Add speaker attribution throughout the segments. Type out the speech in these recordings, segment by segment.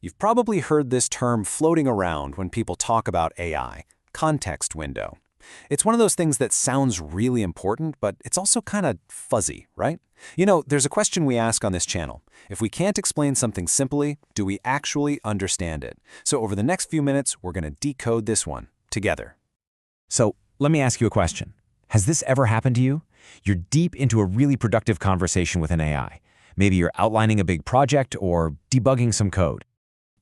Speaker 1: You've probably heard this term floating around when people talk about AI, context window. It's one of those things that sounds really important, but it's also kind of fuzzy, right? You know, there's a question we ask on this channel. If we can't explain something simply, do we actually understand it? So over the next few minutes, we're going to decode this one together.
Speaker 2: So let me ask you a question. Has this ever happened to you? You're deep into a really productive conversation with an AI. Maybe you're outlining a big project or debugging some code.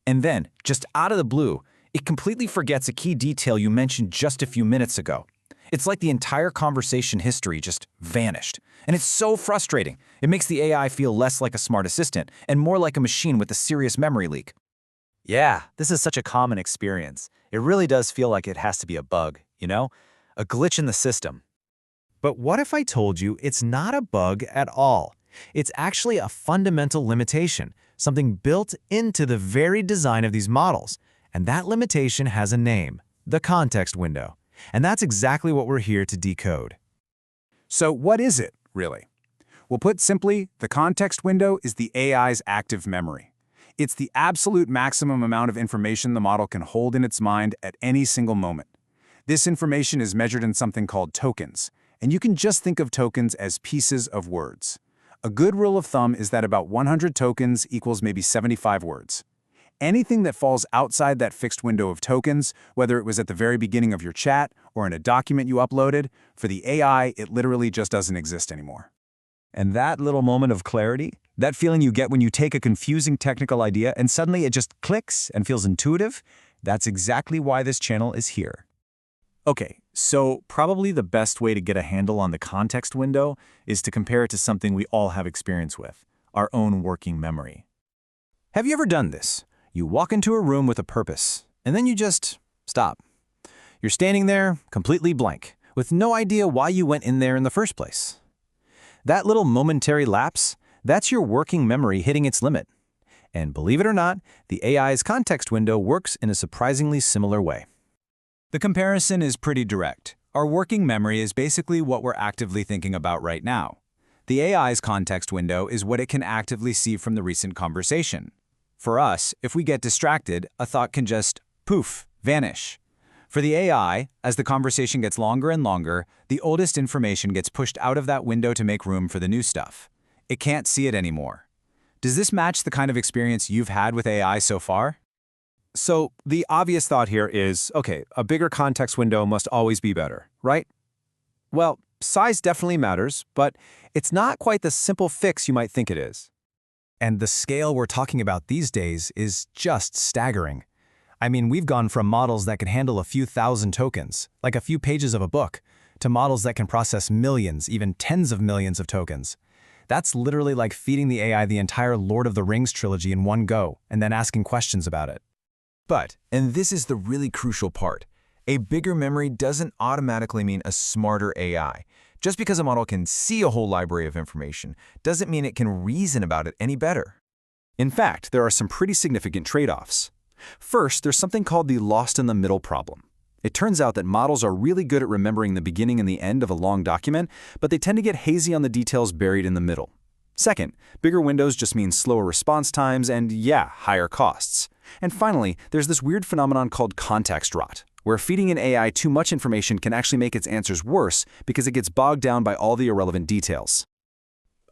Speaker 3: And then, just out of the blue, it completely forgets a key detail you mentioned just a few minutes ago. It's like the entire conversation history just vanished. And it's so frustrating. It makes the AI feel less like a smart assistant and more like a machine with a serious memory leak.
Speaker 4: Yeah, this is such a common experience. It really does feel like it has to be a bug, you know? A glitch in the system.
Speaker 2: But what if I told you it's not a bug at all? It's actually a fundamental limitation, something built into the very design of these models. And that limitation has a name, the context window. And that's exactly what we're here to decode.
Speaker 5: So what is it, really? Well, put simply, the context window is the AI's active memory. It's the absolute maximum amount of information the model can hold in its mind at any single moment. This information is measured in something called tokens, and you can just think of tokens as pieces of words. A good rule of thumb is that about 100 tokens equals maybe 75 words. Anything that falls outside that fixed window of tokens, whether it was at the very beginning of your chat or in a document you uploaded, for the AI, it literally just doesn't exist anymore.
Speaker 6: And that little moment of clarity, that feeling you get when you take a confusing technical idea and suddenly it just clicks and feels intuitive, that's exactly why this channel is here.
Speaker 3: Okay, so probably the best way to get a handle on the context window is to compare it to something we all have experience with, our own working memory.
Speaker 1: Have you ever done this? You walk into a room with a purpose, and then you just stop. You're standing there, completely blank, with no idea why you went in there in the first place. That little momentary lapse, that's your working memory hitting its limit. And believe it or not, the AI's context window works in a surprisingly similar way.
Speaker 5: The comparison is pretty direct. Our working memory is basically what we're actively thinking about right now. The AI's context window is what it can actively see from the recent conversation. For us, if we get distracted, a thought can just, poof, vanish. For the AI, as the conversation gets longer and longer, the oldest information gets pushed out of that window to make room for the new stuff. It can't see it anymore. Does this match the kind of experience you've had with AI so far?
Speaker 1: So the obvious thought here is, okay, a bigger context window must always be better, right? Well, size definitely matters, but it's not quite the simple fix you might think it is. And the scale we're talking about these days is just staggering. I mean, we've gone from models that can handle a few thousand tokens, like a few pages of a book, to models that can process millions, even tens of millions of tokens. That's literally like feeding the AI the entire Lord of the Rings trilogy in one go, and then asking questions about it.
Speaker 7: But, and this is the really crucial part, a bigger memory doesn't automatically mean a smarter AI. Just because a model can see a whole library of information doesn't mean it can reason about it any better.
Speaker 1: In fact, there are some pretty significant trade-offs. First, there's something called the lost in the middle problem. It turns out that models are really good at remembering the beginning and the end of a long document, but they tend to get hazy on the details buried in the middle. Second, bigger windows just mean slower response times and, yeah, higher costs. And finally, there's this weird phenomenon called context rot, where feeding an AI too much information can actually make its answers worse because it gets bogged down by all the irrelevant details.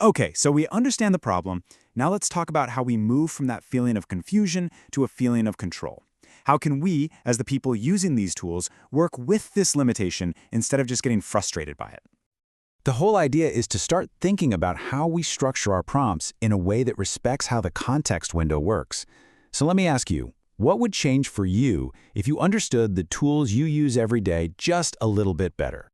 Speaker 5: Okay, so we understand the problem. Now let's talk about how we move from that feeling of confusion to a feeling of control. How can we, as the people using these tools, work with this limitation instead of just getting frustrated by it? The whole idea is to start thinking about how we structure our prompts in a way that respects how the context window works. So let me ask you, what would change for you if you understood the tools you use every day just a little bit better?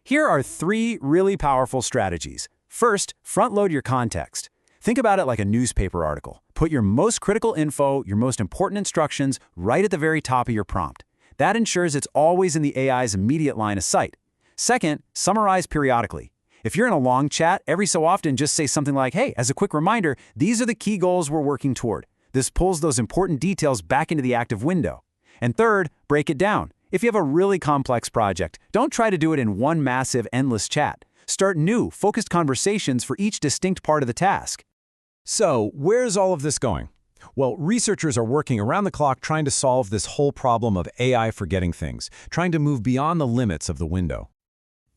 Speaker 5: Here are 3 really powerful strategies. First, front-load your context. Think about it like a newspaper article. Put your most critical info, your most important instructions, right at the very top of your prompt. That ensures it's always in the AI's immediate line of sight. Second, summarize periodically. If you're in a long chat, every so often just say something like, hey, as a quick reminder, these are the key goals we're working toward. This pulls those important details back into the active window. And third, break it down. If you have a really complex project, don't try to do it in one massive, endless chat. Start new, focused conversations for each distinct part of the task.
Speaker 1: So, where's all of this going? Well, researchers are working around the clock trying to solve this whole problem of AI forgetting things, trying to move beyond the limits of the window.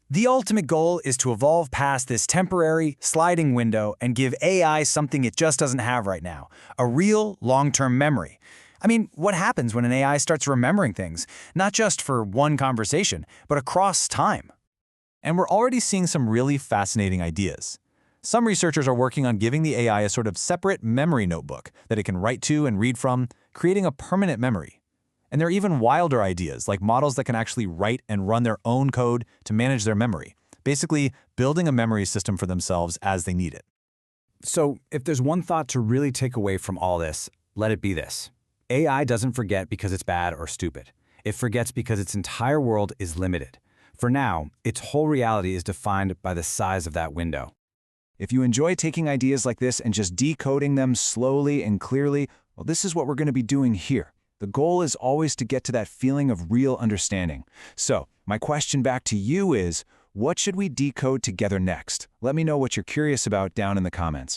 Speaker 3: The ultimate goal is to evolve past this temporary, sliding window and give AI something it just doesn't have right now, a real, long-term memory. I mean, what happens when an AI starts remembering things, not just for one conversation, but across time? And we're already seeing some really fascinating ideas. Some researchers are working on giving the AI a sort of separate memory notebook that it can write to and read from, creating a permanent memory. And there are even wilder ideas, like models that can actually write and run their own code to manage their memory, basically building a memory system for themselves as they need it.
Speaker 8: So, if there's one thought to really take away from all this, let it be this. AI doesn't forget because it's bad or stupid. It forgets because its entire world is limited. For now, its whole reality is defined by the size of that window.
Speaker 6: If you enjoy taking ideas like this and just decoding them slowly and clearly, well, this is what we're going to be doing here. The goal is always to get to that feeling of real understanding. So, my question back to you is, what should we decode together next? Let me know what you're curious about down in the comments.